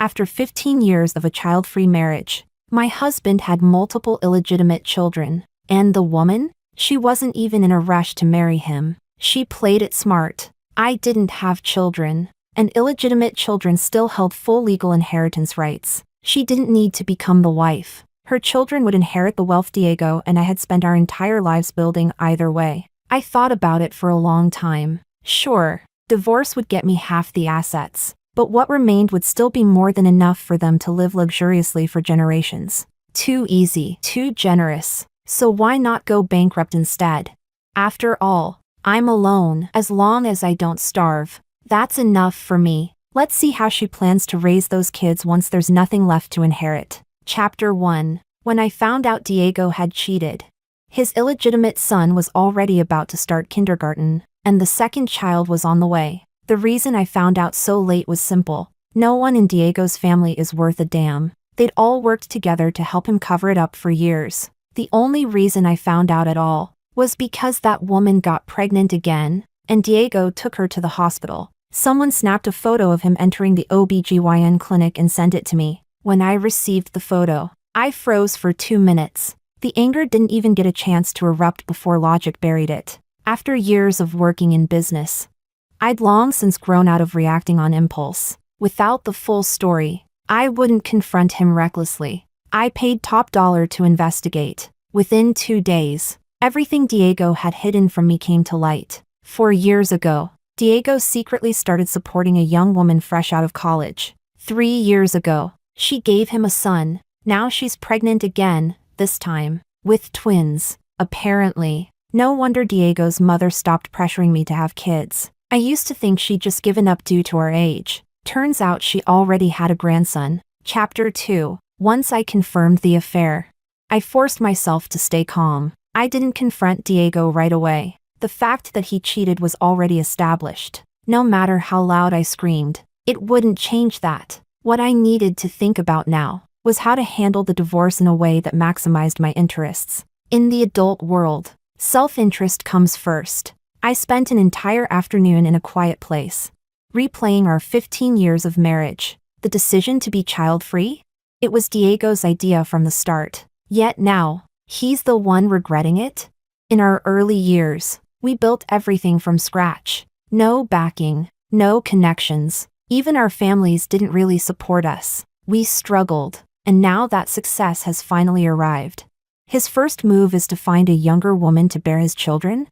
After 15 years of a child-free marriage, my husband had multiple illegitimate children. And the woman? She wasn't even in a rush to marry him. She played it smart. I didn't have children, and illegitimate children still held full legal inheritance rights. She didn't need to become the wife. Her children would inherit the wealth Diego and I had spent our entire lives building either way. I thought about it for a long time. Sure, divorce would get me half the assets, but what remained would still be more than enough for them to live luxuriously for generations. Too easy, too generous. So why not go bankrupt instead? After all, I'm alone. As long as I don't starve, that's enough for me. Let's see how she plans to raise those kids once there's nothing left to inherit. Chapter 1. When I found out Diego had cheated. His illegitimate son was already about to start kindergarten, and the second child was on the way. The reason I found out so late was simple. No one in Diego's family is worth a damn. They'd all worked together to help him cover it up for years. The only reason I found out at all was because that woman got pregnant again, and Diego took her to the hospital. Someone snapped a photo of him entering the OBGYN clinic and sent it to me. When I received the photo, I froze for 2 minutes. The anger didn't even get a chance to erupt before logic buried it. After years of working in business, I'd long since grown out of reacting on impulse. Without the full story, I wouldn't confront him recklessly. I paid top dollar to investigate. Within 2 days, everything Diego had hidden from me came to light. 4 years ago, Diego secretly started supporting a young woman fresh out of college. 3 years ago, she gave him a son. Now she's pregnant again, this time with twins. Apparently, no wonder Diego's mother stopped pressuring me to have kids. I used to think she'd just given up due to our age. Turns out she already had a grandson. Chapter 2. Once I confirmed the affair, I forced myself to stay calm. I didn't confront Diego right away. The fact that he cheated was already established. No matter how loud I screamed, it wouldn't change that. What I needed to think about now was how to handle the divorce in a way that maximized my interests. In the adult world, self-interest comes first. I spent an entire afternoon in a quiet place, replaying our 15 years of marriage. The decision to be child-free? It was Diego's idea from the start. Yet now, he's the one regretting it? In our early years, we built everything from scratch. No backing, no connections. Even our families didn't really support us. We struggled, and now that success has finally arrived. His first move is to find a younger woman to bear his children?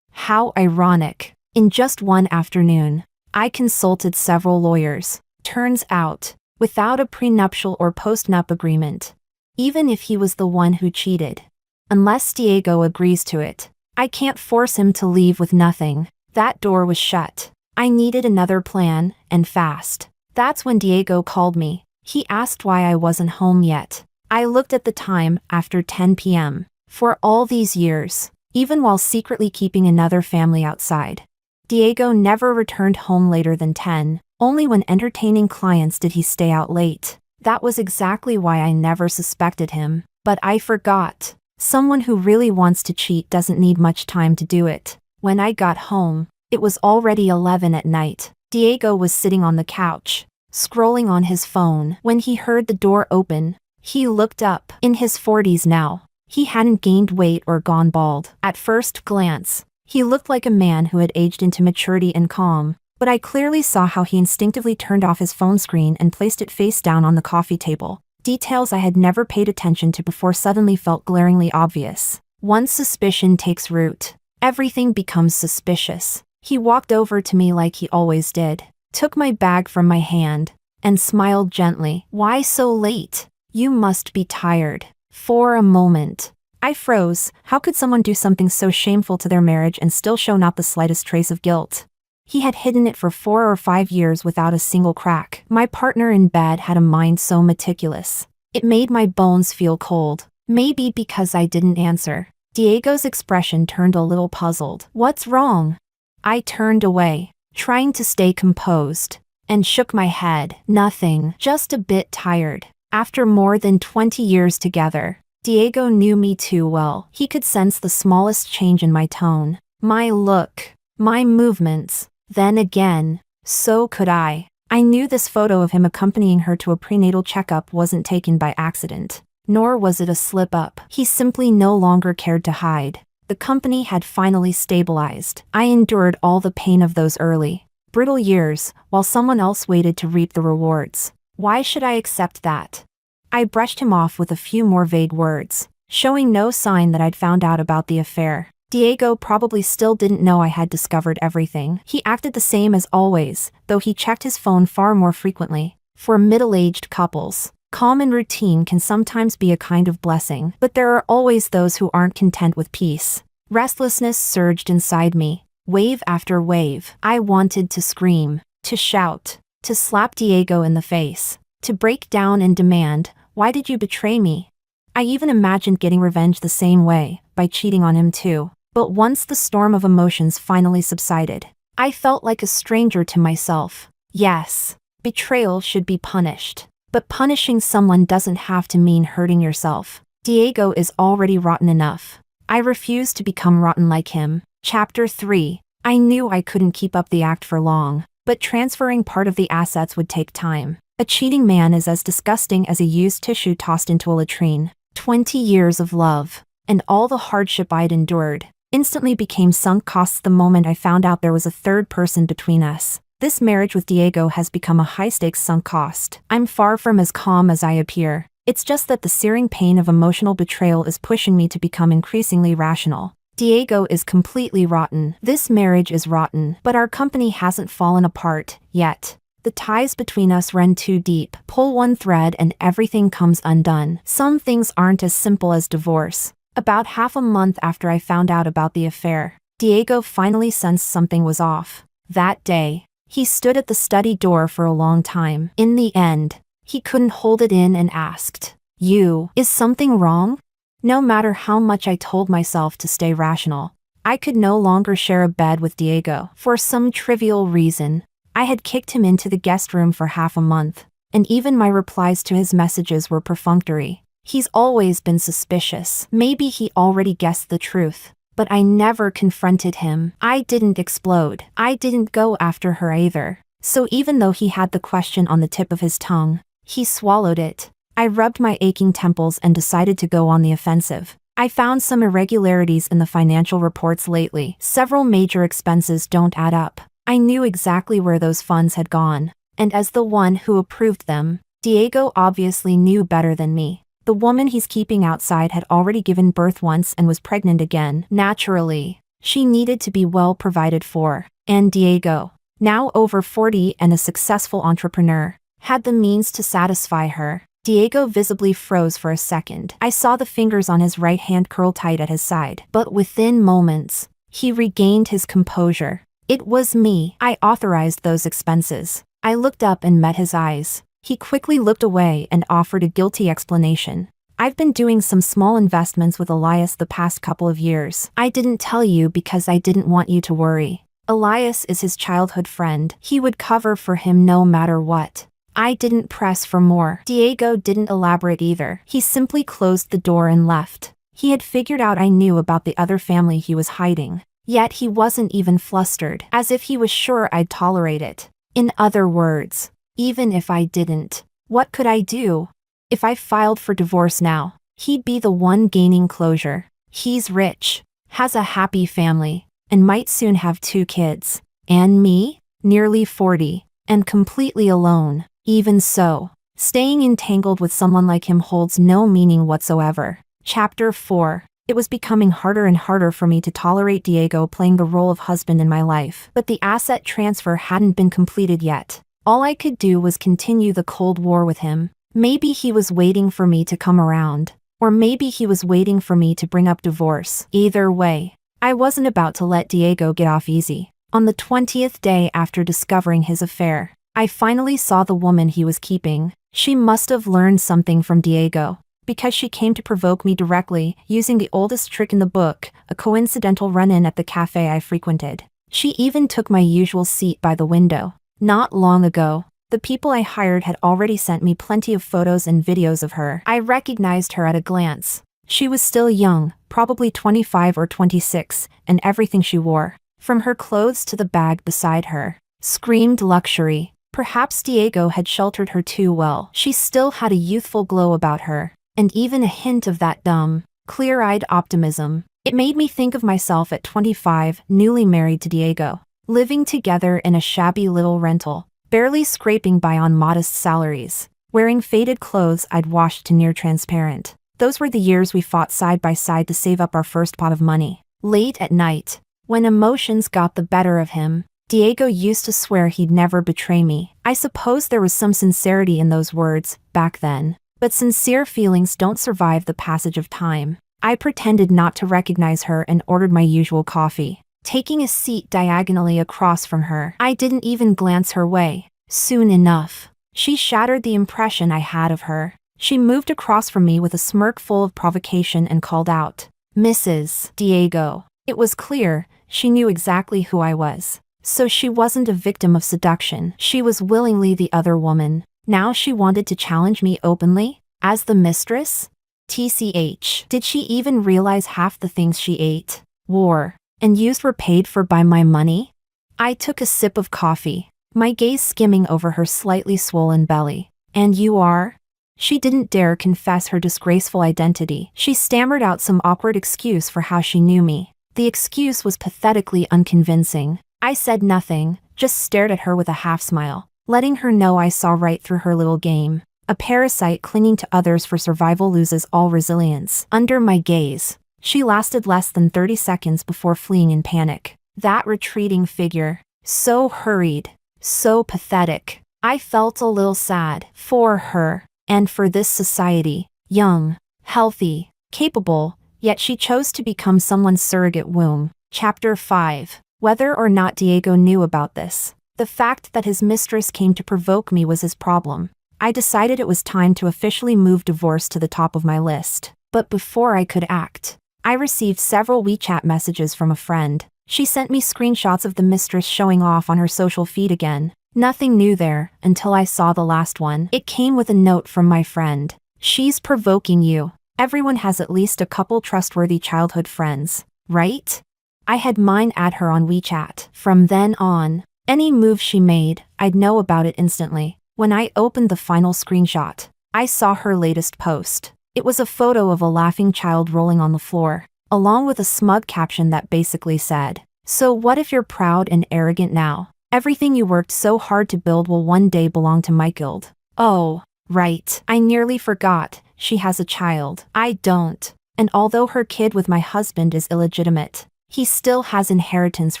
How ironic. In just one afternoon, I consulted several lawyers. Turns out, without a prenuptial or postnup agreement, even if he was the one who cheated, unless Diego agrees to it, I can't force him to leave with nothing. That door was shut. I needed another plan, and fast. That's when Diego called me. He asked why I wasn't home yet. I looked at the time, after 10 p.m. For all these years, even while secretly keeping another family outside, Diego never returned home later than 10. Only when entertaining clients did he stay out late. That was exactly why I never suspected him. But I forgot. Someone who really wants to cheat doesn't need much time to do it. When I got home, it was already 11 at night. Diego was sitting on the couch, scrolling on his phone. When he heard the door open, he looked up. In his 40s now, he hadn't gained weight or gone bald. At first glance, he looked like a man who had aged into maturity and calm, but I clearly saw how he instinctively turned off his phone screen and placed it face down on the coffee table. Details I had never paid attention to before suddenly felt glaringly obvious. Once suspicion takes root, everything becomes suspicious. He walked over to me like he always did, took my bag from my hand, and smiled gently. "Why so late? You must be tired." For a moment, I froze. How could someone do something so shameful to their marriage and still show not the slightest trace of guilt? He had hidden it for 4 or 5 years without a single crack. My partner in bed had a mind so meticulous. It made my bones feel cold. Maybe because I didn't answer. Diego's expression turned a little puzzled. "What's wrong?" I turned away, trying to stay composed, and shook my head. "Nothing, just a bit tired." After more than 20 years together, Diego knew me too well. He could sense the smallest change in my tone, my look, my movements. Then again, so could I. I knew this photo of him accompanying her to a prenatal checkup wasn't taken by accident. Nor was it a slip-up. He simply no longer cared to hide. The company had finally stabilized. I endured all the pain of those early, brittle years, while someone else waited to reap the rewards. Why should I accept that? I brushed him off with a few more vague words, showing no sign that I'd found out about the affair. Diego probably still didn't know I had discovered everything. He acted the same as always, though he checked his phone far more frequently. For middle-aged couples, calm and routine can sometimes be a kind of blessing, but there are always those who aren't content with peace. Restlessness surged inside me, wave after wave. I wanted to scream, to shout, to slap Diego in the face, to break down and demand, "Why did you betray me?" I even imagined getting revenge the same way, by cheating on him too. But once the storm of emotions finally subsided, I felt like a stranger to myself. Yes, betrayal should be punished. But punishing someone doesn't have to mean hurting yourself. Diego is already rotten enough. I refuse to become rotten like him. Chapter 3. I knew I couldn't keep up the act for long, but transferring part of the assets would take time. A cheating man is as disgusting as a used tissue tossed into a latrine. 20 years of love, and all the hardship I'd endured, instantly became sunk costs the moment I found out there was a third person between us. This marriage with Diego has become a high-stakes sunk cost. I'm far from as calm as I appear. It's just that the searing pain of emotional betrayal is pushing me to become increasingly rational. Diego is completely rotten. This marriage is rotten, but our company hasn't fallen apart, yet. The ties between us run too deep. Pull one thread and everything comes undone. Some things aren't as simple as divorce. About half a month after I found out about the affair, Diego finally sensed something was off. That day, he stood at the study door for a long time. In the end, he couldn't hold it in and asked, Is something wrong?" No matter how much I told myself to stay rational, I could no longer share a bed with Diego. For some trivial reason, I had kicked him into the guest room for half a month, and even my replies to his messages were perfunctory. He's always been suspicious. Maybe he already guessed the truth, but I never confronted him. I didn't explode. I didn't go after her either. So even though he had the question on the tip of his tongue, he swallowed it. I rubbed my aching temples and decided to go on the offensive. I found some irregularities in the financial reports lately. Several major expenses don't add up. I knew exactly where those funds had gone, and as the one who approved them, Diego obviously knew better than me. The woman he's keeping outside had already given birth once and was pregnant again. Naturally, she needed to be well provided for, and Diego, now over 40 and a successful entrepreneur, had the means to satisfy her. Diego visibly froze for a second. I saw the fingers on his right hand curl tight at his side, but within moments, he regained his composure. "It was me. I authorized those expenses." I looked up and met his eyes. He quickly looked away and offered a guilty explanation. "I've been doing some small investments with Elias the past couple of years. I didn't tell you because I didn't want you to worry. Elias is his childhood friend. He would cover for him no matter what." I didn't press for more. Diego didn't elaborate either. He simply closed the door and left. He had figured out I knew about the other family he was hiding. Yet he wasn't even flustered, as if he was sure I'd tolerate it. In other words, even if I didn't, what could I do? If I filed for divorce now, he'd be the one gaining closure. He's rich, has a happy family, and might soon have 2 kids. And me, nearly 40, and completely alone. Even so, staying entangled with someone like him holds no meaning whatsoever. Chapter 4. It was becoming harder and harder for me to tolerate Diego playing the role of husband in my life, but the asset transfer hadn't been completed yet. All I could do was continue the Cold War with him. Maybe he was waiting for me to come around, or maybe he was waiting for me to bring up divorce. Either way, I wasn't about to let Diego get off easy. On the 20th day after discovering his affair, I finally saw the woman he was keeping. She must have learned something from Diego, because she came to provoke me directly, using the oldest trick in the book, a coincidental run-in at the cafe I frequented. She even took my usual seat by the window. Not long ago, the people I hired had already sent me plenty of photos and videos of her. I recognized her at a glance. She was still young, probably 25 or 26, and everything she wore, from her clothes to the bag beside her, screamed luxury. Perhaps Diego had sheltered her too well. She still had a youthful glow about her, and even a hint of that dumb, clear-eyed optimism. It made me think of myself at 25, newly married to Diego, living together in a shabby little rental, barely scraping by on modest salaries, wearing faded clothes I'd washed to near transparent. Those were the years we fought side by side to save up our first pot of money. Late at night, when emotions got the better of him, Diego used to swear he'd never betray me. I suppose there was some sincerity in those words, back then. But sincere feelings don't survive the passage of time. I pretended not to recognize her and ordered my usual coffee, taking a seat diagonally across from her. I didn't even glance her way. Soon enough, she shattered the impression I had of her. She moved across from me with a smirk full of provocation and called out, "Mrs. Diego." It was clear, she knew exactly who I was. So she wasn't a victim of seduction. She was willingly the other woman. Now she wanted to challenge me openly? As the mistress? TCH. Did she even realize half the things she ate, wore, and used were paid for by my money? I took a sip of coffee, my gaze skimming over her slightly swollen belly. "And you are?" She didn't dare confess her disgraceful identity. She stammered out some awkward excuse for how she knew me. The excuse was pathetically unconvincing. I said nothing, just stared at her with a half-smile, letting her know I saw right through her little game. A parasite clinging to others for survival loses all resilience. Under my gaze, she lasted less than 30 seconds before fleeing in panic. That retreating figure, so hurried, so pathetic. I felt a little sad for her, and for this society. Young, healthy, capable, yet she chose to become someone's surrogate womb. Chapter 5. Whether or not Diego knew about this, the fact that his mistress came to provoke me was his problem. I decided it was time to officially move divorce to the top of my list. But before I could act, I received several WeChat messages from a friend. She sent me screenshots of the mistress showing off on her social feed again. Nothing new there, until I saw the last one. It came with a note from my friend. "She's provoking you. Everyone has at least a couple trustworthy childhood friends, right?" I had mine at her on WeChat. From then on, any move she made, I'd know about it instantly. When I opened the final screenshot, I saw her latest post. It was a photo of a laughing child rolling on the floor, along with a smug caption that basically said, "So what if you're proud and arrogant now? Everything you worked so hard to build will one day belong to Michael." Oh, right. I nearly forgot. She has a child. I don't. And although her kid with my husband is illegitimate, he still has inheritance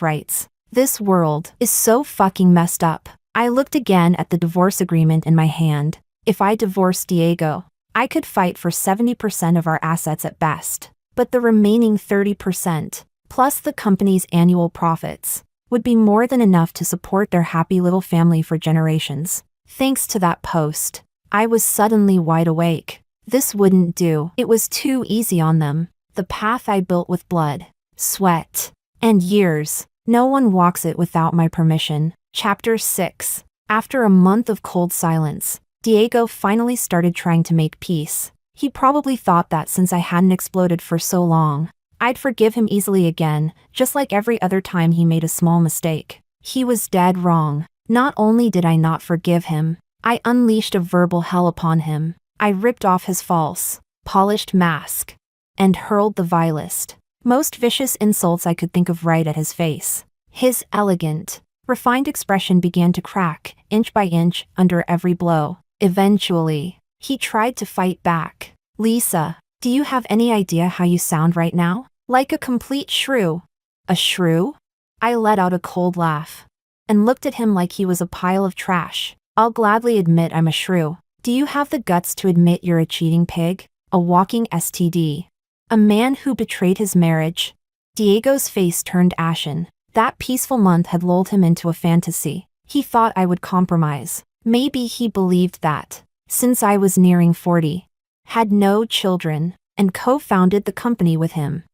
rights. This world is so fucking messed up. I looked again at the divorce agreement in my hand. If I divorced Diego, I could fight for 70% of our assets at best. But the remaining 30%, plus the company's annual profits, would be more than enough to support their happy little family for generations. Thanks to that post, I was suddenly wide awake. This wouldn't do. It was too easy on them. The path I built with blood, sweat, and years. No one walks it without my permission. Chapter 6. After a month of cold silence, Diego finally started trying to make peace. He probably thought that since I hadn't exploded for so long, I'd forgive him easily again, just like every other time he made a small mistake. He was dead wrong. Not only did I not forgive him, I unleashed a verbal hell upon him. I ripped off his false, polished mask, and hurled the vilest, most vicious insults I could think of right at his face. His elegant, refined expression began to crack, inch by inch, under every blow. Eventually, he tried to fight back. "Lisa, do you have any idea how you sound right now? Like a complete shrew." "A shrew?" I let out a cold laugh, and looked at him like he was a pile of trash. "I'll gladly admit I'm a shrew. Do you have the guts to admit you're a cheating pig? A walking STD? A man who betrayed his marriage?" Diego's face turned ashen. That peaceful month had lulled him into a fantasy. He thought I would compromise. Maybe he believed that, since I was nearing 40, had no children, and co-founded the company with him,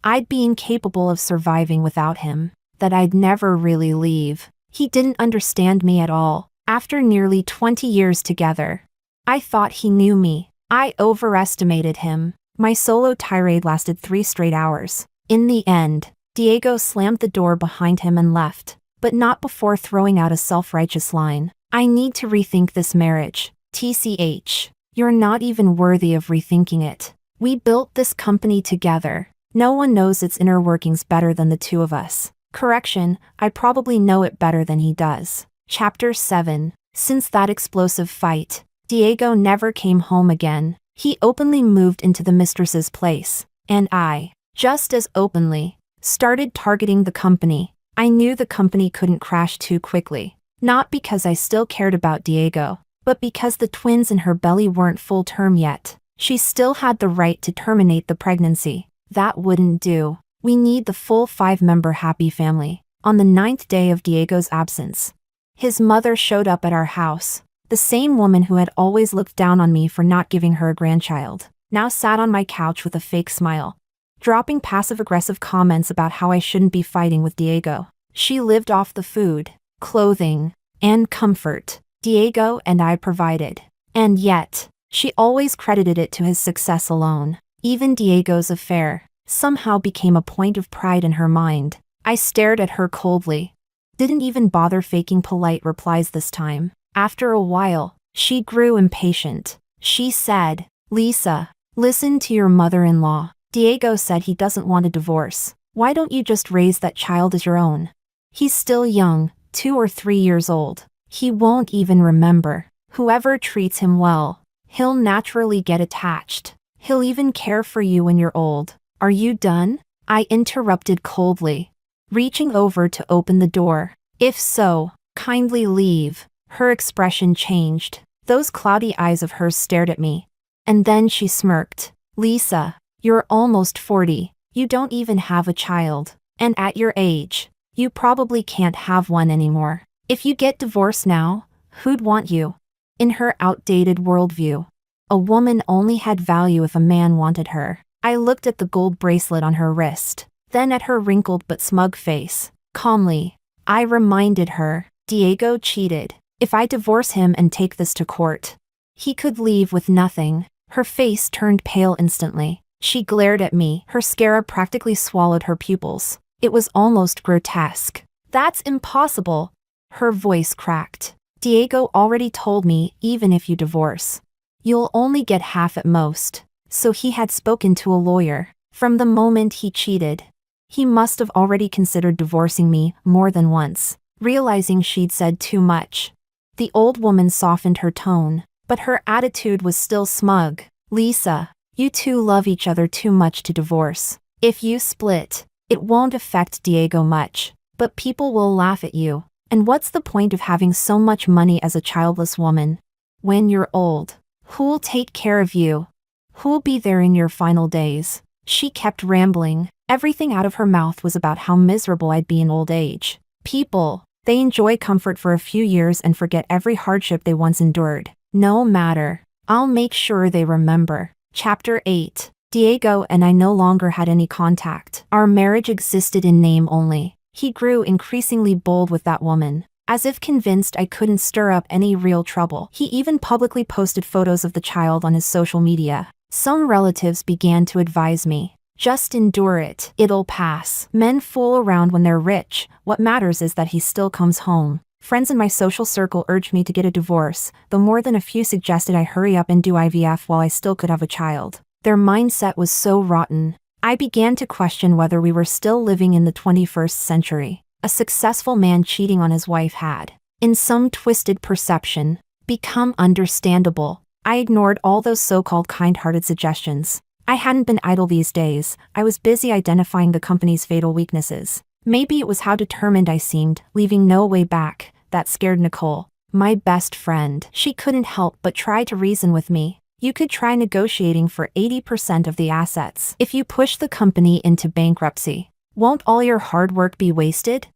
I'd be incapable of surviving without him, that I'd never really leave. He didn't understand me at all. After nearly 20 years together, I thought he knew me. I overestimated him. My solo tirade lasted 3 straight hours. In the end, Diego slammed the door behind him and left, but not before throwing out a self-righteous line. I need to rethink this marriage. TCH. You're not even worthy of rethinking it. We built this company together. No one knows its inner workings better than the two of us. Correction, I probably know it better than he does. Chapter 7. Since that explosive fight, Diego never came home again. He openly moved into the mistress's place, and I, just as openly, started targeting the company. I knew the company couldn't crash too quickly, not because I still cared about Diego, but because the twins in her belly weren't full term yet. She still had the right to terminate the pregnancy. That wouldn't do. We need the full 5-member happy family. On the 9th day of Diego's absence, his mother showed up at our house. The same woman who had always looked down on me for not giving her a grandchild, now sat on my couch with a fake smile, dropping passive-aggressive comments about how I shouldn't be fighting with Diego. She lived off the food, clothing, and comfort Diego and I provided. And yet, she always credited it to his success alone. Even Diego's affair somehow became a point of pride in her mind. I stared at her coldly. Didn't even bother faking polite replies this time. After a while, she grew impatient. She said, "Lisa, listen to your mother-in-law. Diego said he doesn't want a divorce. Why don't you just raise that child as your own? He's still young, 2 or 3 years old. He won't even remember. Whoever treats him well, he'll naturally get attached. He'll even care for you when you're old." "Are you done?" I interrupted coldly, reaching over to open the door. "If so, kindly leave." Her expression changed. Those cloudy eyes of hers stared at me. And then she smirked. "Lisa, you're almost 40. You don't even have a child. And at your age, you probably can't have one anymore. If you get divorced now, who'd want you?" In her outdated worldview, a woman only had value if a man wanted her. I looked at the gold bracelet on her wrist, then at her wrinkled but smug face. Calmly, I reminded her, "Diego cheated. If I divorce him and take this to court, he could leave with nothing." Her face turned pale instantly. She glared at me. Her scarab practically swallowed her pupils. It was almost grotesque. "That's impossible." Her voice cracked. "Diego already told me, even if you divorce, you'll only get half at most." So he had spoken to a lawyer. From the moment he cheated, he must have already considered divorcing me more than once. Realizing she'd said too much, the old woman softened her tone, but her attitude was still smug. "Lisa, you two love each other too much to divorce. If you split, it won't affect Diego much, but people will laugh at you. And what's the point of having so much money as a childless woman? When you're old, who'll take care of you? Who'll be there in your final days?" She kept rambling. Everything out of her mouth was about how miserable I'd be in old age. People, they enjoy comfort for a few years and forget every hardship they once endured. No matter. I'll make sure they remember. Chapter 8. Diego and I no longer had any contact. Our marriage existed in name only. He grew increasingly bold with that woman, as if convinced I couldn't stir up any real trouble. He even publicly posted photos of the child on his social media. Some relatives began to advise me, "Just endure it. It'll pass. Men fool around when they're rich. What matters is that he still comes home." Friends in my social circle urged me to get a divorce, though more than a few suggested I hurry up and do IVF while I still could have a child. Their mindset was so rotten. I began to question whether we were still living in the 21st century. A successful man cheating on his wife had, in some twisted perception, become understandable. I ignored all those so-called kind-hearted suggestions. I hadn't been idle these days. I was busy identifying the company's fatal weaknesses. Maybe it was how determined I seemed, leaving no way back, that scared Nicole, my best friend. She couldn't help but try to reason with me. "You could try negotiating for 80% of the assets. If you push the company into bankruptcy, won't all your hard work be wasted?"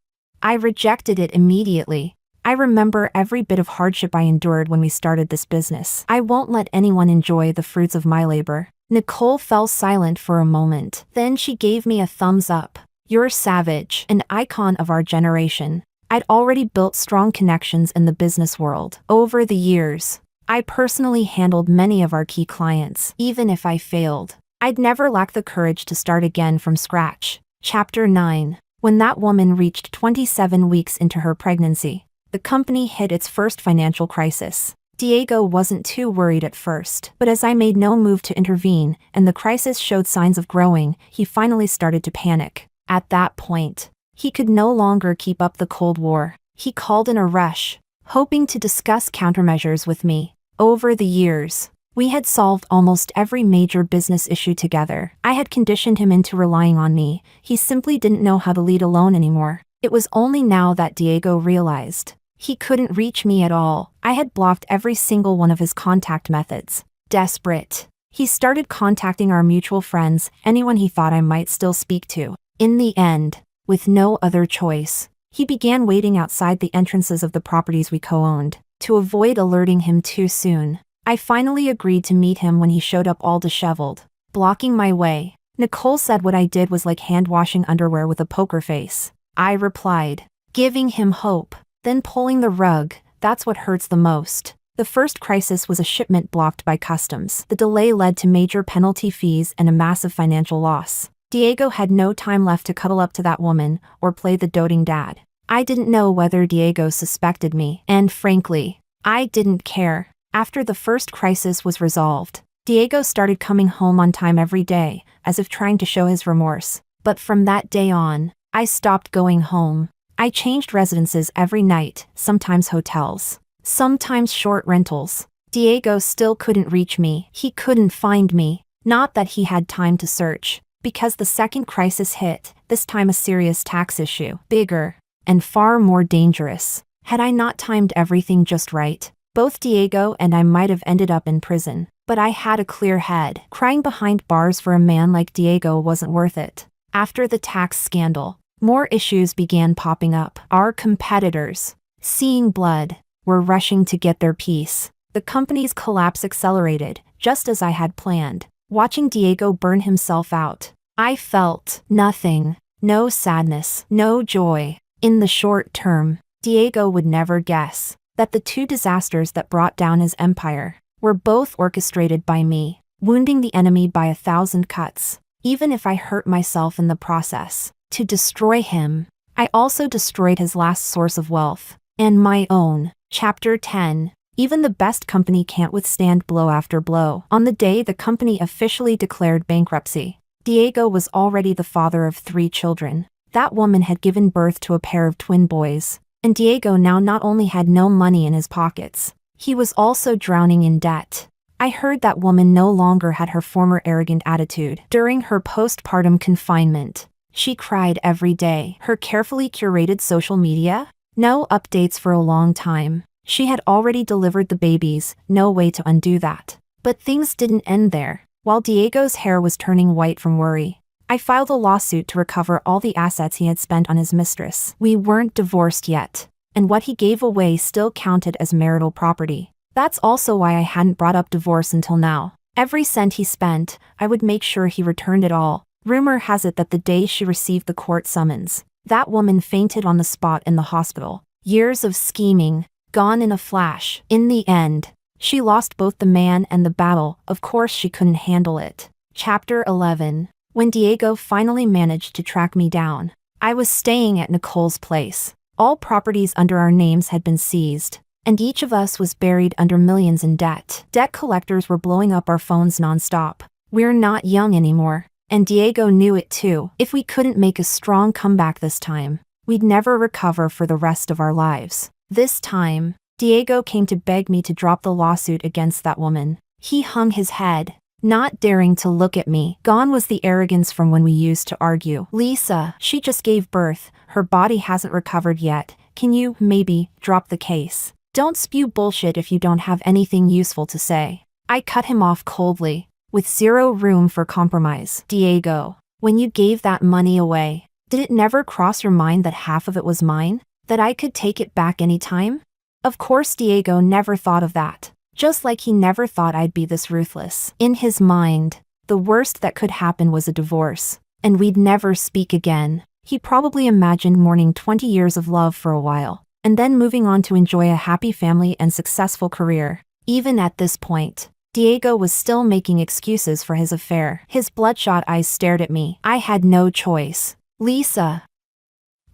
I rejected it immediately. I remember every bit of hardship I endured when we started this business. I won't let anyone enjoy the fruits of my labor. Nicole fell silent for a moment. Then she gave me a thumbs up. "You're savage, an icon of our generation." I'd already built strong connections in the business world. Over the years, I personally handled many of our key clients. Even if I failed, I'd never lack the courage to start again from scratch. Chapter 9. When that woman reached 27 weeks into her pregnancy, the the company hit its first financial crisis. Diego wasn't too worried at first, but as I made no move to intervene and the crisis showed signs of growing, he finally started to panic. At that point, he could no longer keep up the Cold War. He called in a rush, hoping to discuss countermeasures with me. Over the years, we had solved almost every major business issue together. I had conditioned him into relying on me. He simply didn't know how to lead alone anymore. It was only now that Diego realized he couldn't reach me at all. I had blocked every single one of his contact methods. Desperate, he started contacting our mutual friends, anyone he thought I might still speak to. In the end, with no other choice, he began waiting outside the entrances of the properties we co-owned, to avoid alerting him too soon. I finally agreed to meet him when he showed up all disheveled, blocking my way. Nicole said what I did was like hand-washing underwear with a poker face. I replied, giving him hope, then pulling the rug. That's what hurts the most. The first crisis was a shipment blocked by customs. The delay led to major penalty fees and a massive financial loss. Diego had no time left to cuddle up to that woman or play the doting dad. I didn't know whether Diego suspected me, and frankly, I didn't care. After the first crisis was resolved, Diego started coming home on time every day, as if trying to show his remorse. But from that day on, I stopped going home. I changed residences every night, sometimes hotels, sometimes short rentals. Diego still couldn't reach me. He couldn't find me. Not that he had time to search, because the second crisis hit, this time a serious tax issue, bigger and far more dangerous. Had I not timed everything just right, both Diego and I might have ended up in prison. But I had a clear head. Crying behind bars for a man like Diego wasn't worth it. After the tax scandal, more issues began popping up. Our competitors, seeing blood, were rushing to get their piece. The company's collapse accelerated, just as I had planned. Watching Diego burn himself out, I felt nothing. No sadness, no joy. In the short term, Diego would never guess that the two disasters that brought down his empire were both orchestrated by me, wounding the enemy by 1,000 cuts. Even if I hurt myself in the process, to destroy him, I also destroyed his last source of wealth, and my own. Chapter 10. Even the best company can't withstand blow after blow. On the day the company officially declared bankruptcy, Diego was already the father of 3 children. That woman had given birth to a pair of twin boys, and Diego now not only had no money in his pockets, he was also drowning in debt. I heard that woman no longer had her former arrogant attitude. During her postpartum confinement, she cried every day. Her carefully curated social media? No updates for a long time. She had already delivered the babies, no way to undo that. But things didn't end there. While Diego's hair was turning white from worry, I filed a lawsuit to recover all the assets he had spent on his mistress. We weren't divorced yet, and what he gave away still counted as marital property. That's also why I hadn't brought up divorce until now. Every cent he spent, I would make sure he returned it all. Rumor has it that the day she received the court summons, that woman fainted on the spot in the hospital. Years of scheming, gone in a flash. In the end, she lost both the man and the battle. Of course she couldn't handle it. Chapter 11. When Diego finally managed to track me down, I was staying at Nicole's place. All properties under our names had been seized, and each of us was buried under millions in debt. Debt collectors were blowing up our phones nonstop. We're not young anymore, and Diego knew it too. If we couldn't make a strong comeback this time, we'd never recover for the rest of our lives. This time, Diego came to beg me to drop the lawsuit against that woman. He hung his head, not daring to look at me. Gone was the arrogance from when we used to argue. Lisa, she just gave birth. Her body hasn't recovered yet. Can you, maybe, drop the case? Don't spew bullshit if you don't have anything useful to say. I cut him off coldly, with zero room for compromise. Diego, when you gave that money away, did it never cross your mind that half of it was mine? That I could take it back anytime? Of course Diego never thought of that. Just like he never thought I'd be this ruthless. In his mind, the worst that could happen was a divorce, and we'd never speak again. He probably imagined mourning 20 years of love for a while, and then moving on to enjoy a happy family and successful career. Even at this point, Diego was still making excuses for his affair. His bloodshot eyes stared at me. I had no choice. Lisa,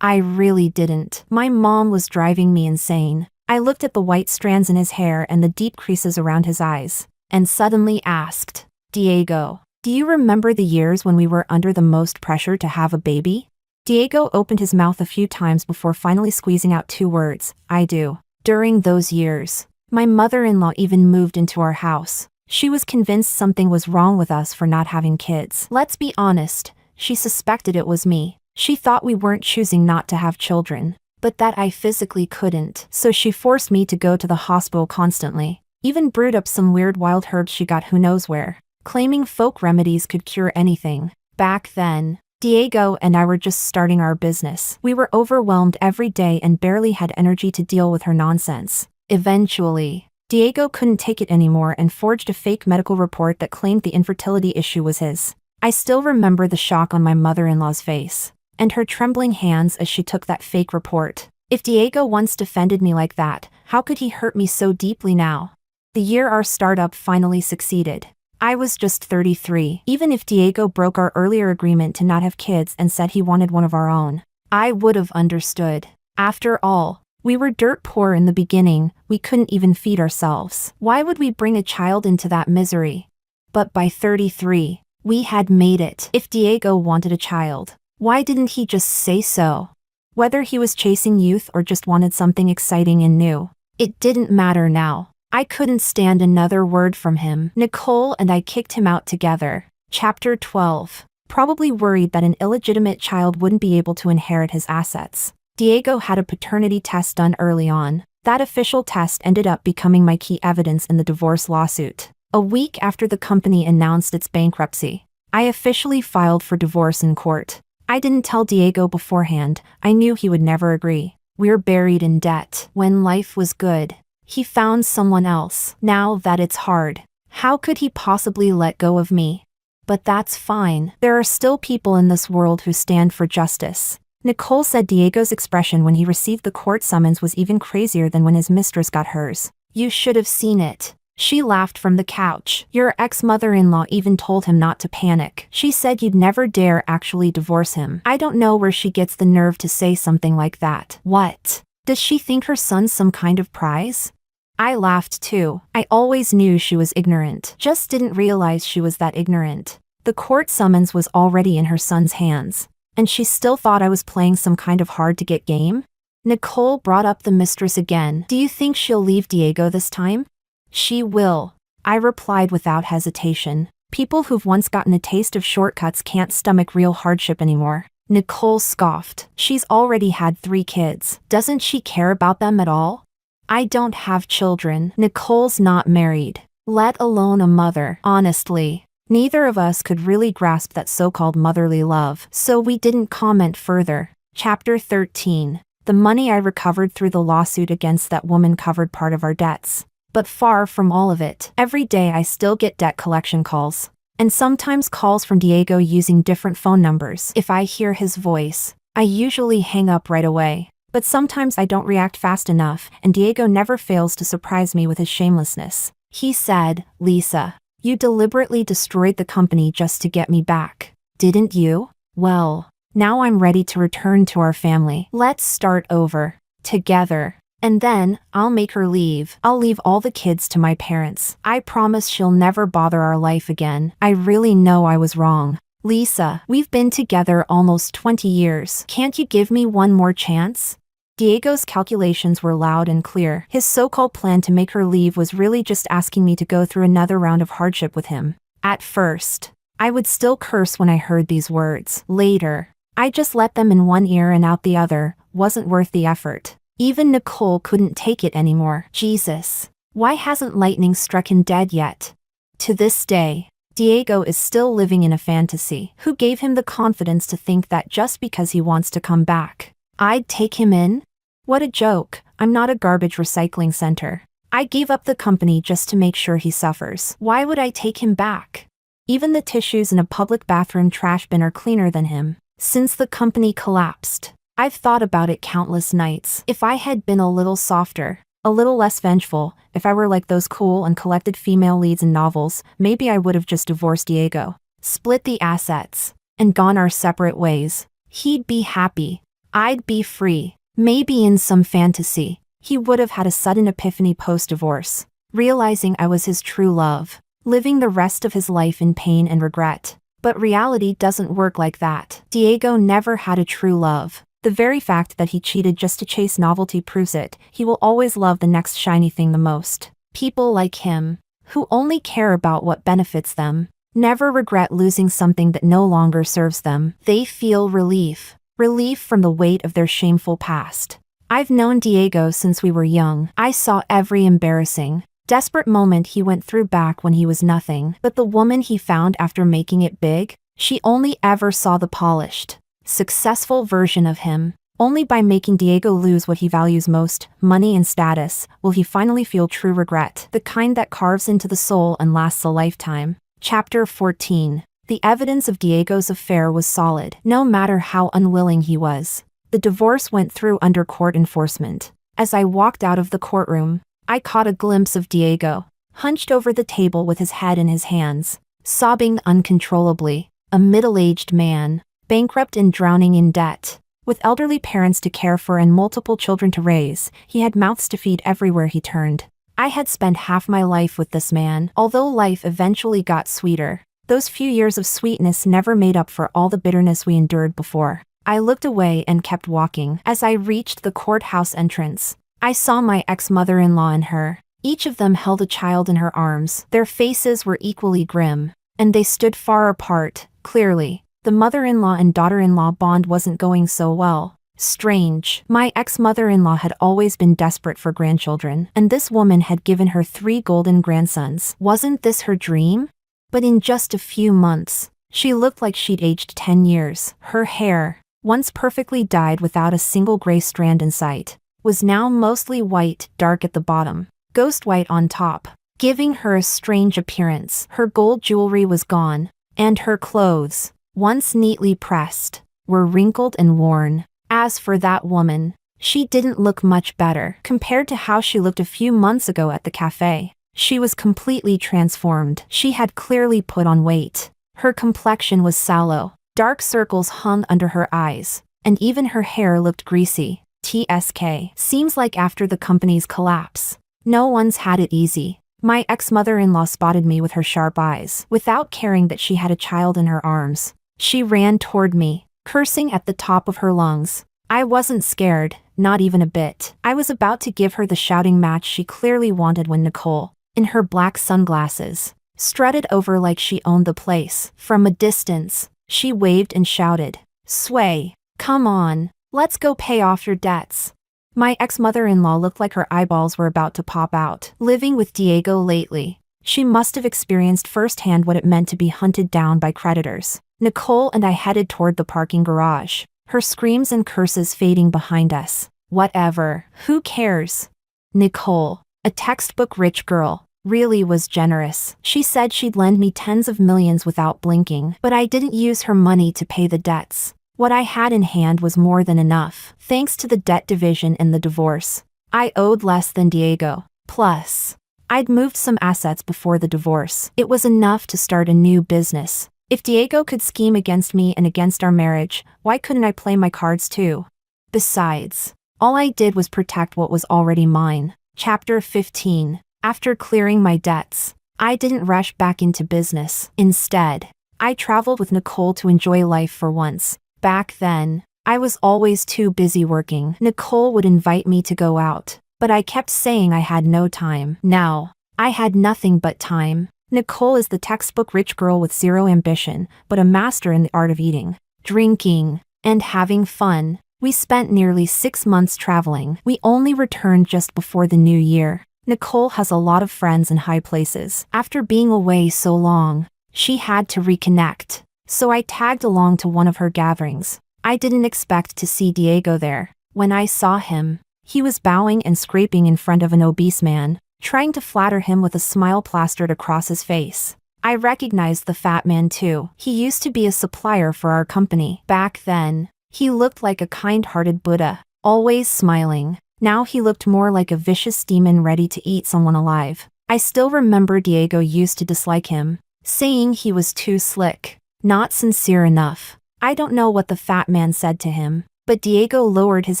I really didn't. My mom was driving me insane. I looked at the white strands in his hair and the deep creases around his eyes, and suddenly asked, Diego, do you remember the years when we were under the most pressure to have a baby? Diego opened his mouth a few times before finally squeezing out 2 words, I do. During those years, my mother-in-law even moved into our house. She was convinced something was wrong with us for not having kids. Let's be honest, she suspected it was me. She thought we weren't choosing not to have children, but that I physically couldn't. So she forced me to go to the hospital constantly. Even brewed up some weird wild herbs she got who knows where, claiming folk remedies could cure anything. Back then, Diego and I were just starting our business. We were overwhelmed every day and barely had energy to deal with her nonsense. Eventually, Diego couldn't take it anymore and forged a fake medical report that claimed the infertility issue was his. I still remember the shock on my mother-in-law's face, and her trembling hands as she took that fake report. If Diego once defended me like that, how could he hurt me so deeply now? The year our startup finally succeeded, I was just 33. Even if Diego broke our earlier agreement to not have kids and said he wanted one of our own, I would have understood. After all, we were dirt poor in the beginning, we couldn't even feed ourselves. Why would we bring a child into that misery? But by 33, we had made it. If Diego wanted a child, why didn't he just say so? Whether he was chasing youth or just wanted something exciting and new, it didn't matter now. I couldn't stand another word from him. Nicole and I kicked him out together. Chapter 12. Probably worried that an illegitimate child wouldn't be able to inherit his assets, Diego had a paternity test done early on. That official test ended up becoming my key evidence in the divorce lawsuit. A week after the company announced its bankruptcy, I officially filed for divorce in court. I didn't tell Diego beforehand, I knew he would never agree. We're buried in debt. When life was good, he found someone else. Now that it's hard, how could he possibly let go of me? But that's fine. There are still people in this world who stand for justice. Nicole said Diego's expression when he received the court summons was even crazier than when his mistress got hers. You should have seen it. She laughed from the couch. Your ex-mother-in-law even told him not to panic. She said you'd never dare actually divorce him. I don't know where she gets the nerve to say something like that. What? Does she think her son's some kind of prize? I laughed too. I always knew she was ignorant. Just didn't realize she was that ignorant. The court summons was already in her son's hands, and she still thought I was playing some kind of hard-to-get game? Nicole brought up the mistress again. Do you think she'll leave Diego this time? She will, I replied without hesitation. People who've once gotten a taste of shortcuts can't stomach real hardship anymore. Nicole scoffed. She's already had 3 kids. Doesn't she care about them at all? I don't have children. Nicole's not married, let alone a mother. Honestly, neither of us could really grasp that so-called motherly love, so we didn't comment further. Chapter 13. The money I recovered through the lawsuit against that woman covered part of our debts. But far from all of it. Every day I still get debt collection calls, and sometimes calls from Diego using different phone numbers. If I hear his voice, I usually hang up right away. But sometimes I don't react fast enough, and Diego never fails to surprise me with his shamelessness. He said, Lisa, you deliberately destroyed the company just to get me back, didn't you? Well, now I'm ready to return to our family. Let's start over. Together. And then, I'll make her leave. I'll leave all the kids to my parents. I promise she'll never bother our life again. I really know I was wrong. Lisa, we've been together almost 20 years. Can't you give me one more chance? Diego's calculations were loud and clear. His so-called plan to make her leave was really just asking me to go through another round of hardship with him. At first, I would still curse when I heard these words. Later, I just let them in one ear and out the other. Wasn't worth the effort. Even Nicole couldn't take it anymore. Jesus, why hasn't lightning struck him dead yet? To this day, Diego is still living in a fantasy. Who gave him the confidence to think that just because he wants to come back, I'd take him in? What a joke. I'm not a garbage recycling center. I gave up the company just to make sure he suffers. Why would I take him back? Even the tissues in a public bathroom trash bin are cleaner than him. Since the company collapsed, I've thought about it countless nights. If I had been a little softer, a little less vengeful, if I were like those cool and collected female leads in novels, maybe I would have just divorced Diego, split the assets, and gone our separate ways. He'd be happy. I'd be free. Maybe in some fantasy, he would have had a sudden epiphany post-divorce, realizing I was his true love, living the rest of his life in pain and regret. But reality doesn't work like that. Diego never had a true love. The very fact that he cheated just to chase novelty proves it. He will always love the next shiny thing the most. People like him, who only care about what benefits them, never regret losing something that no longer serves them. They feel relief. Relief from the weight of their shameful past. I've known Diego since we were young. I saw every embarrassing, desperate moment he went through back when he was nothing. But the woman he found after making it big, she only ever saw the polished, successful version of him. Only by making Diego lose what he values most, money and status, will he finally feel true regret, the kind that carves into the soul and lasts a lifetime. Chapter 14. The evidence of Diego's affair was solid, no matter how unwilling he was. The divorce went through under court enforcement. As I walked out of the courtroom, I caught a glimpse of Diego, hunched over the table with his head in his hands, sobbing uncontrollably. A middle-aged man, bankrupt and drowning in debt. With elderly parents to care for and multiple children to raise, he had mouths to feed everywhere he turned. I had spent half my life with this man. Although life eventually got sweeter, those few years of sweetness never made up for all the bitterness we endured before. I looked away and kept walking. As I reached the courthouse entrance, I saw my ex-mother-in-law and her. Each of them held a child in her arms. Their faces were equally grim, and they stood far apart. Clearly, the mother-in-law and daughter-in-law bond wasn't going so well. Strange. My ex-mother-in-law had always been desperate for grandchildren, and this woman had given her 3 golden grandsons. Wasn't this her dream? But in just a few months, she looked like she'd aged 10 years. Her hair, once perfectly dyed without a single gray strand in sight, was now mostly white, dark at the bottom, ghost white on top, giving her a strange appearance. Her gold jewelry was gone, and her clothes, once neatly pressed, were wrinkled and worn. As for that woman, she didn't look much better compared to how she looked a few months ago at the cafe. She was completely transformed. She had clearly put on weight. Her complexion was sallow, dark circles hung under her eyes, and even her hair looked greasy. TSK. Seems like after the company's collapse, no one's had it easy. My ex-mother-in-law spotted me with her sharp eyes. Without caring that she had a child in her arms, she ran toward me, cursing at the top of her lungs. I wasn't scared, not even a bit. I was about to give her the shouting match she clearly wanted when Nicole, in her black sunglasses, strutted over like she owned the place. From a distance, she waved and shouted, "Sway, come on, let's go pay off your debts." My ex-mother-in-law looked like her eyeballs were about to pop out. Living with Diego lately, she must have experienced firsthand what it meant to be hunted down by creditors. Nicole and I headed toward the parking garage, her screams and curses fading behind us. Whatever, who cares? Nicole, a textbook rich girl, really was generous. She said she'd lend me tens of millions without blinking, but I didn't use her money to pay the debts. What I had in hand was more than enough. Thanks to the debt division and the divorce, I owed less than Diego. Plus, I'd moved some assets before the divorce. It was enough to start a new business. If Diego could scheme against me and against our marriage, why couldn't I play my cards too? Besides, all I did was protect what was already mine. Chapter 15. After clearing my debts, I didn't rush back into business. Instead, I traveled with Nicole to enjoy life for once. Back then, I was always too busy working. Nicole would invite me to go out, but I kept saying I had no time. Now, I had nothing but time. Nicole is the textbook rich girl with zero ambition, but a master in the art of eating, drinking, and having fun. We spent nearly 6 months traveling. We only returned just before the new year. Nicole has a lot of friends in high places. After being away so long, she had to reconnect. So I tagged along to one of her gatherings. I didn't expect to see Diego there. When I saw him, he was bowing and scraping in front of an obese man, trying to flatter him with a smile plastered across his face. I recognized the fat man too. He used to be a supplier for our company. Back then, he looked like a kind-hearted Buddha, always smiling. Now he looked more like a vicious demon ready to eat someone alive. I still remember Diego used to dislike him, saying he was too slick, not sincere enough. I don't know what the fat man said to him, But Diego lowered his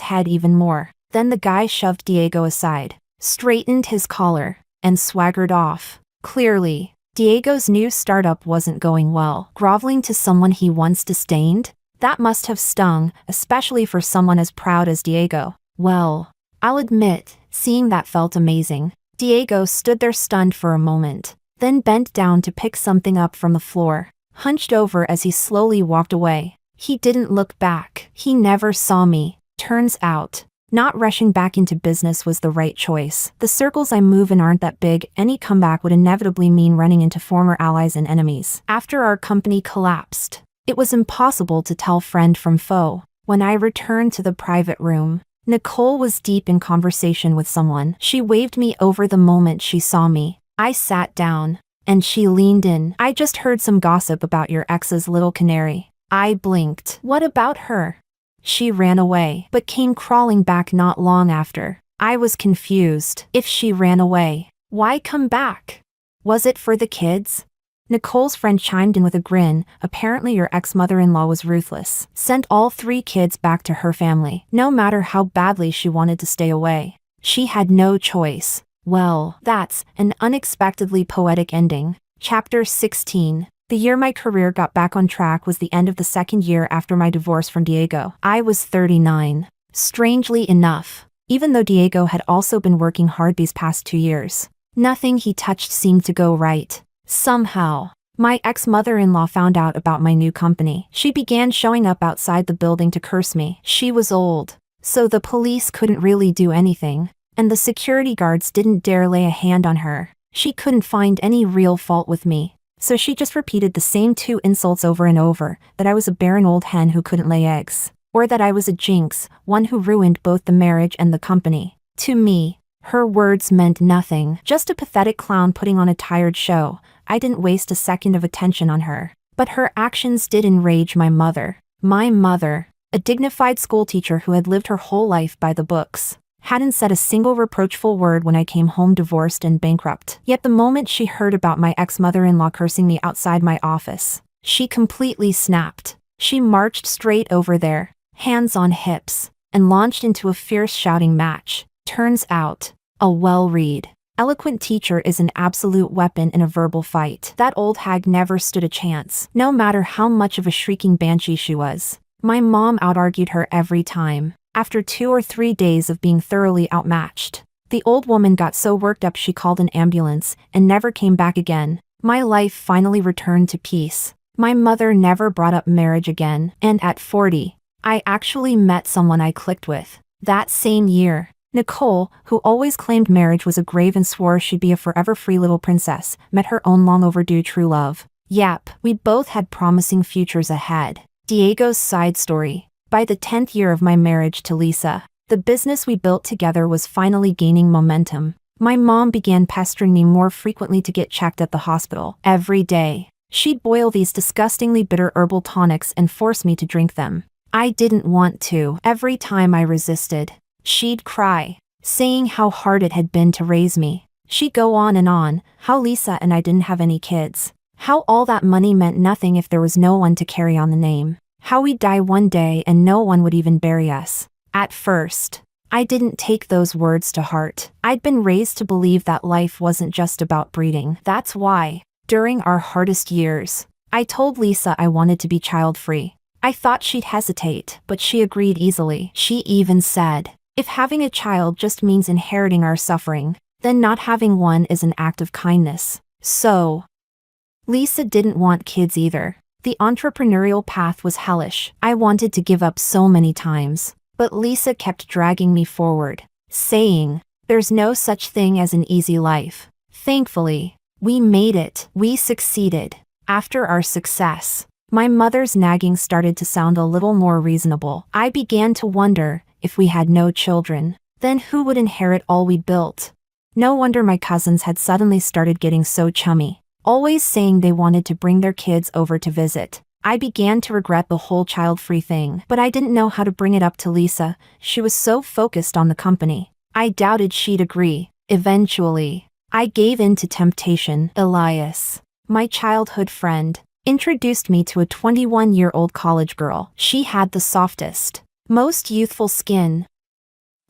head even more. Then the guy shoved Diego aside, straightened his collar, and swaggered off. Clearly, Diego's new startup wasn't going well. Groveling to someone he once disdained? That must have stung, especially for someone as proud as Diego. Well, I'll admit, seeing that felt amazing. Diego stood there stunned for a moment, then bent down to pick something up from the floor, hunched over as he slowly walked away. He didn't look back. He never saw me. Turns out, not rushing back into business was the right choice. The circles I move in aren't that big. Any comeback would inevitably mean running into former allies and enemies. After our company collapsed, it was impossible to tell friend from foe. When I returned to the private room, Nicole was deep in conversation with someone. She waved me over the moment she saw me. I sat down, and she leaned in. I just heard some gossip about your ex's little canary. I blinked. What about her? She ran away, but came crawling back not long after. I was confused. If she ran away, why come back? Was it for the kids? Nicole's friend chimed in with a grin. Apparently your ex-mother-in-law was ruthless. Sent all 3 kids back to her family, no matter how badly she wanted to stay away. She had no choice. Well, that's an unexpectedly poetic ending. Chapter 16. The year my career got back on track was the end of the second year after my divorce from Diego. I was 39. Strangely enough, even though Diego had also been working hard these past 2 years, nothing he touched seemed to go right. Somehow, my ex-mother-in-law found out about my new company. She began showing up outside the building to curse me. She was old, so the police couldn't really do anything, and the security guards didn't dare lay a hand on her. She couldn't find any real fault with me. So she just repeated the same 2 insults over and over, that I was a barren old hen who couldn't lay eggs, or that I was a jinx, one who ruined both the marriage and the company. To me, her words meant nothing, just a pathetic clown putting on a tired show. I didn't waste a second of attention on her. But her actions did enrage my mother. My mother, a dignified schoolteacher who had lived her whole life by the books, hadn't said a single reproachful word when I came home divorced and bankrupt. Yet the moment she heard about my ex-mother-in-law cursing me outside my office, she completely snapped. She marched straight over there, hands on hips, and launched into a fierce shouting match. Turns out, a well-read, eloquent teacher is an absolute weapon in a verbal fight. That old hag never stood a chance, no matter how much of a shrieking banshee she was. My mom out-argued her every time. After 2 or 3 days of being thoroughly outmatched, the old woman got so worked up she called an ambulance and never came back again. My life finally returned to peace. My mother never brought up marriage again, and at 40, I actually met someone I clicked with. That same year, Nicole, who always claimed marriage was a grave and swore she'd be a forever free little princess, met her own long overdue true love. Yep, we both had promising futures ahead. Diego's side story. By the 10th year of my marriage to Lisa, the business we built together was finally gaining momentum. My mom began pestering me more frequently to get checked at the hospital. Every day, she'd boil these disgustingly bitter herbal tonics and force me to drink them. I didn't want to. Every time I resisted, she'd cry, saying how hard it had been to raise me. She'd go on, how Lisa and I didn't have any kids, how all that money meant nothing if there was no one to carry on the name. How we'd die one day and no one would even bury us. At first, I didn't take those words to heart. I'd been raised to believe that life wasn't just about breeding. That's why, during our hardest years, I told Lisa I wanted to be child-free. I thought she'd hesitate, but she agreed easily. She even said, if having a child just means inheriting our suffering, then not having one is an act of kindness. So, Lisa didn't want kids either. The entrepreneurial path was hellish. I wanted to give up so many times, but Lisa kept dragging me forward, saying, there's no such thing as an easy life. Thankfully, we made it. We succeeded. After our success, my mother's nagging started to sound a little more reasonable. I began to wonder, if we had no children, then who would inherit all we built? No wonder my cousins had suddenly started getting so chummy, always saying they wanted to bring their kids over to visit. I began to regret the whole child-free thing, but I didn't know how to bring it up to Lisa. She was so focused on the company. I doubted she'd agree. Eventually, I gave in to temptation. Elias, my childhood friend, introduced me to a 21-year-old college girl. She had the softest, most youthful skin.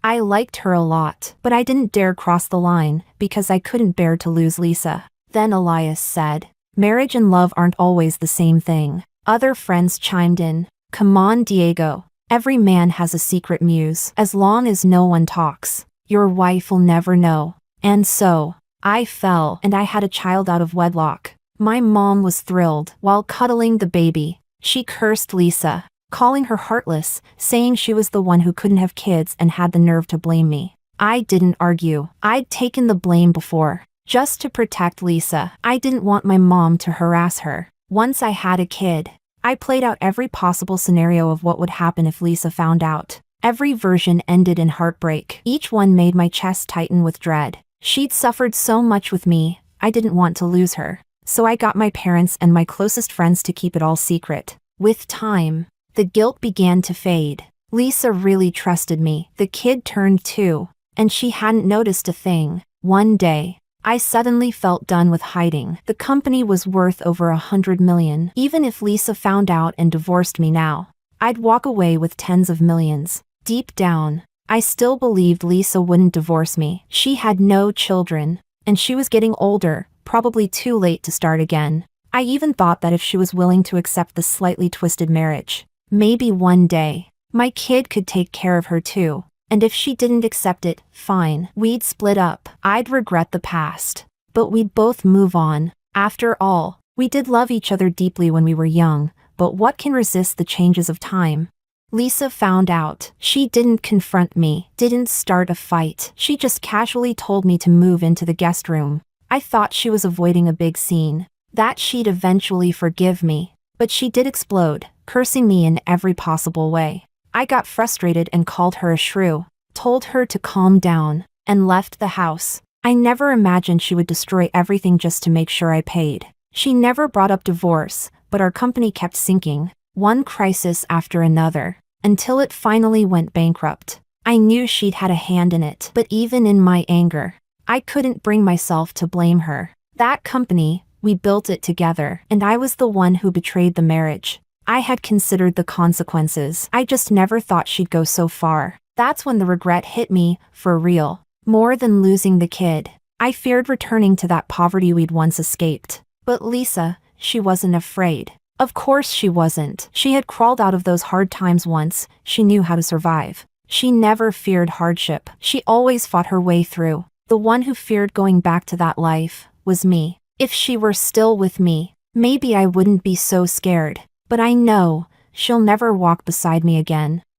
I liked her a lot, but I didn't dare cross the line because I couldn't bear to lose Lisa. Then Elias said, marriage and love aren't always the same thing. Other friends chimed in, come on Diego, every man has a secret muse. As long as no one talks, your wife will never know. And so, I fell and I had a child out of wedlock. My mom was thrilled while cuddling the baby. She cursed Lisa, calling her heartless, saying she was the one who couldn't have kids and had the nerve to blame me. I didn't argue. I'd taken the blame before, just to protect Lisa. I didn't want my mom to harass her. Once I had a kid, I played out every possible scenario of what would happen if Lisa found out. Every version ended in heartbreak. Each one made my chest tighten with dread. She'd suffered so much with me, I didn't want to lose her. So I got my parents and my closest friends to keep it all secret. With time, the guilt began to fade. Lisa really trusted me. The kid turned 2, and she hadn't noticed a thing. One day, I suddenly felt done with hiding. The company was worth over $100 million. Even if Lisa found out and divorced me now, I'd walk away with tens of millions. Deep down, I still believed Lisa wouldn't divorce me. She had no children, and she was getting older, probably too late to start again. I even thought that if she was willing to accept the slightly twisted marriage, maybe one day, my kid could take care of her too. And if she didn't accept it, fine. We'd split up. I'd regret the past. But we'd both move on. After all, we did love each other deeply when we were young, but what can resist the changes of time? Lisa found out. She didn't confront me, didn't start a fight. She just casually told me to move into the guest room. I thought she was avoiding a big scene, that she'd eventually forgive me. But she did explode, cursing me in every possible way. I got frustrated and called her a shrew, told her to calm down, and left the house. I never imagined she would destroy everything just to make sure I paid. She never brought up divorce, but our company kept sinking, one crisis after another, until it finally went bankrupt. I knew she'd had a hand in it, but even in my anger, I couldn't bring myself to blame her. That company, we built it together, and I was the one who betrayed the marriage. I had considered the consequences. I just never thought she'd go so far. That's when the regret hit me, for real. More than losing the kid, I feared returning to that poverty we'd once escaped. But Lisa, she wasn't afraid. Of course she wasn't. She had crawled out of those hard times once. She knew how to survive. She never feared hardship. She always fought her way through. The one who feared going back to that life was me. If she were still with me, maybe I wouldn't be so scared. But I know, she'll never walk beside me again.